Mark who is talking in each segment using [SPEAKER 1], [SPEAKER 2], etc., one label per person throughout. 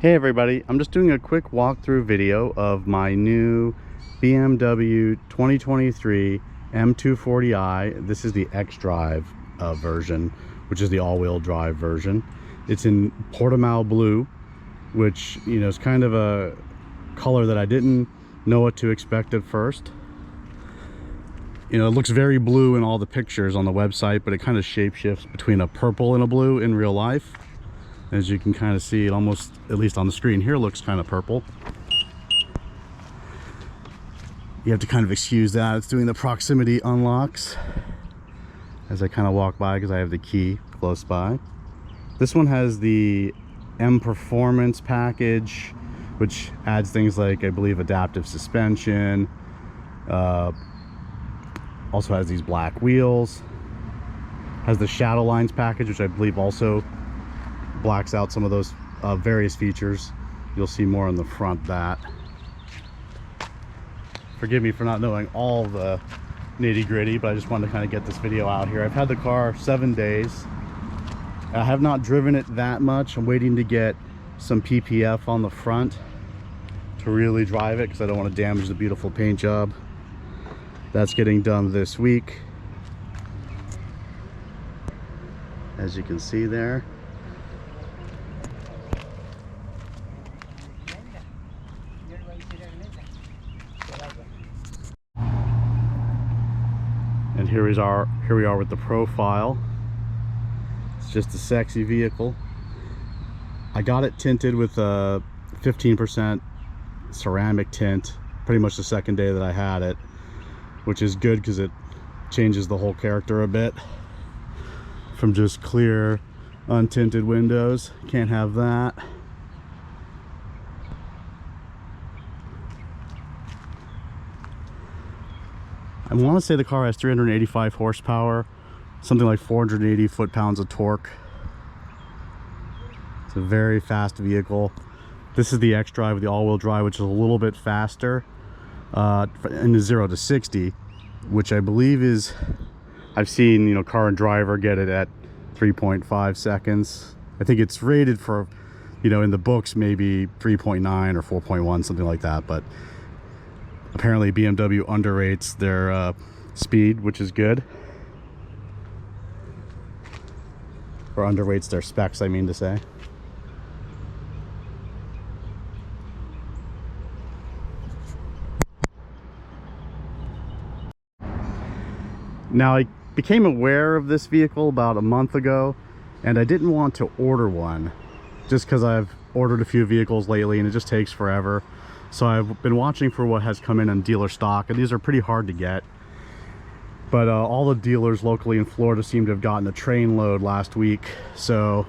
[SPEAKER 1] Hey everybody, I'm just doing a quick walkthrough video of my new BMW 2023 M240i. This is the xDrive version, which is the all-wheel drive version. It's in Portimao blue, which, you know, is kind of a color that I didn't know what to expect at first. You know, it looks very blue in all the pictures on the website, but it kind of shapeshifts between a purple and a blue in real life. As you can kind of see, it almost, at least on the screen here, looks kind of purple. You have to kind of excuse that. It's doing the proximity unlocks as I kind of walk by because I have the key close by. This one has the M Performance package, which adds things like, I believe, adaptive suspension. Also has these black wheels. Has the Shadow Lines package, which I believe also blacks out some of those various features. You'll see more on the front. That, forgive me for not knowing all the nitty-gritty, but I just wanted to kind of get this video out here. I've had the car 7 days. I have not driven it that much. I'm waiting to get some PPF on the front to really drive it because I don't want to damage the beautiful paint job. That's getting done this week, as you can see there. And here we are with the profile. It's just a sexy vehicle. I got it tinted with a 15% ceramic tint pretty much the second day that I had it, which is good because it changes the whole character a bit from just clear untinted windows. Can't have that. I want to say the car has 385 horsepower, something like 480 foot-pounds of torque. It's a very fast vehicle. This is the xDrive, the all-wheel drive, which is a little bit faster in the 0 to 60, which I believe is, I've seen, you know, Car and Driver get it at 3.5 seconds. I think it's rated for, you know, in the books maybe 3.9 or 4.1, something like that, but apparently BMW underrates their speed, which is good. Or underrates their specs, I mean to say. Now, I became aware of this vehicle about a month ago, and I didn't want to order one just because I've ordered a few vehicles lately and it just takes forever. So I've been watching for what has come in dealer stock, and these are pretty hard to get. But all the dealers locally in Florida seem to have gotten a train load last week. So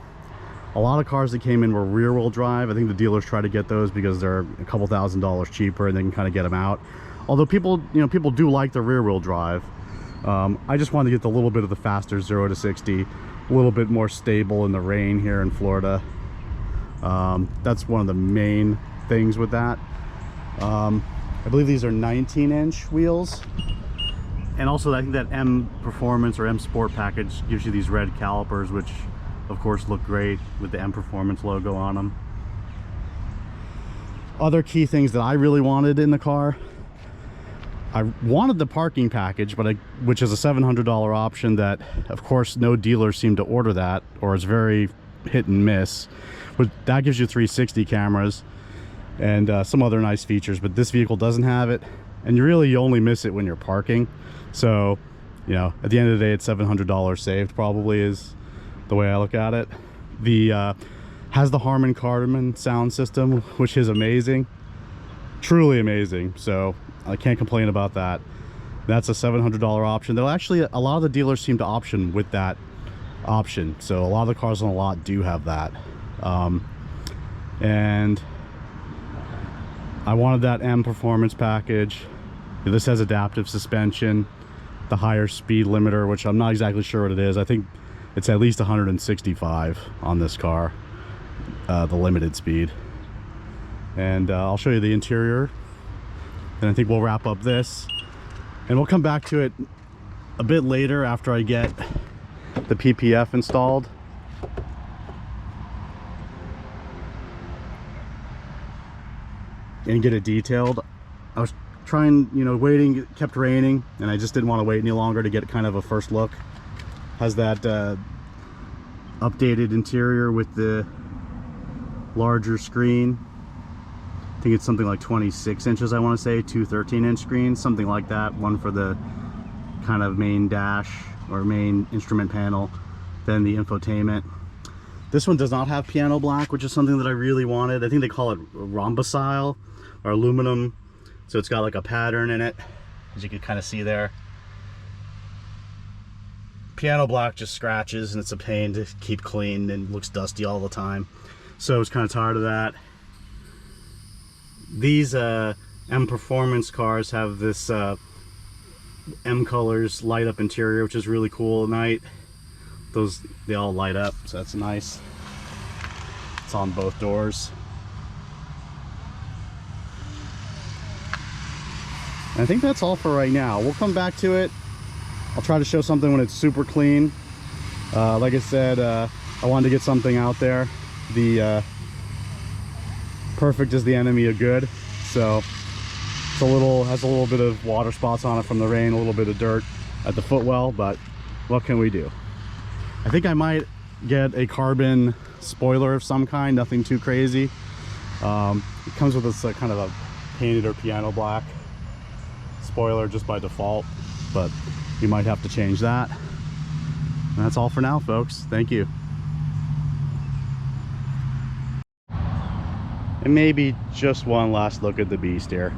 [SPEAKER 1] a lot of cars that came in were rear-wheel drive. I think the dealers try to get those because they're a couple $1,000s cheaper and they can kind of get them out. Although people do like the rear-wheel drive. I just wanted to get the little bit of the faster 0 to 60, a little bit more stable in the rain here in Florida. That's one of the main things with that. I believe these are 19-inch wheels, and also I think that M Performance or M Sport package gives you these red calipers, which of course look great with the M Performance logo on them. Other key things that I really wanted in the car, I wanted the parking package, but which is a $700 option that of course no dealers seem to order that, or it's very hit and miss. But that gives you 360 cameras and some other nice features, but this vehicle doesn't have it, and you only miss it when you're parking. So, you know, at the end of the day, it's $700 saved, probably, is the way I look at it. The has the Harman Kardon sound system, which is amazing, truly amazing, so I can't complain about that. That's a $700 option. Though actually a lot of the dealers seem to option with that option, so a lot of the cars on the lot do have that. And I wanted that M Performance package. This has adaptive suspension, the higher speed limiter, which I'm not exactly sure what it is. I think it's at least 165 on this car, the limited speed. And I'll show you the interior, and I think we'll wrap up this, and we'll come back to it a bit later after I get the PPF installed. and get it detailed. I was trying, you know, waiting, it kept raining, and I just didn't want to wait any longer to get kind of a first look. Has that updated interior with the larger screen. I think it's something like 26 inches, I want to say, 2 13-inch screens, something like that. One for the kind of main dash or main instrument panel, then the infotainment. This one does not have piano black, which is something that I really wanted. I think they call it rhombusile or aluminum, so it's got like a pattern in it, as you can kind of see there. Piano black just scratches and it's a pain to keep clean and looks dusty all the time, so I was kind of tired of that. These M Performance cars have this M Colors light up interior, which is really cool at night. Those, they all light up, so that's nice. It's on both doors. And I think that's all for right now. We'll come back to it. I'll try to show something when it's super clean. Like I said, I wanted to get something out there. The perfect is the enemy of good, so it's has a little bit of water spots on it from the rain, a little bit of dirt at the footwell, but what can we do? I think I might get a carbon spoiler of some kind, nothing too crazy. It comes with this kind of a painted or piano black spoiler just by default, but you might have to change that. And that's all for now, folks. Thank you. And maybe just one last look at the beast here.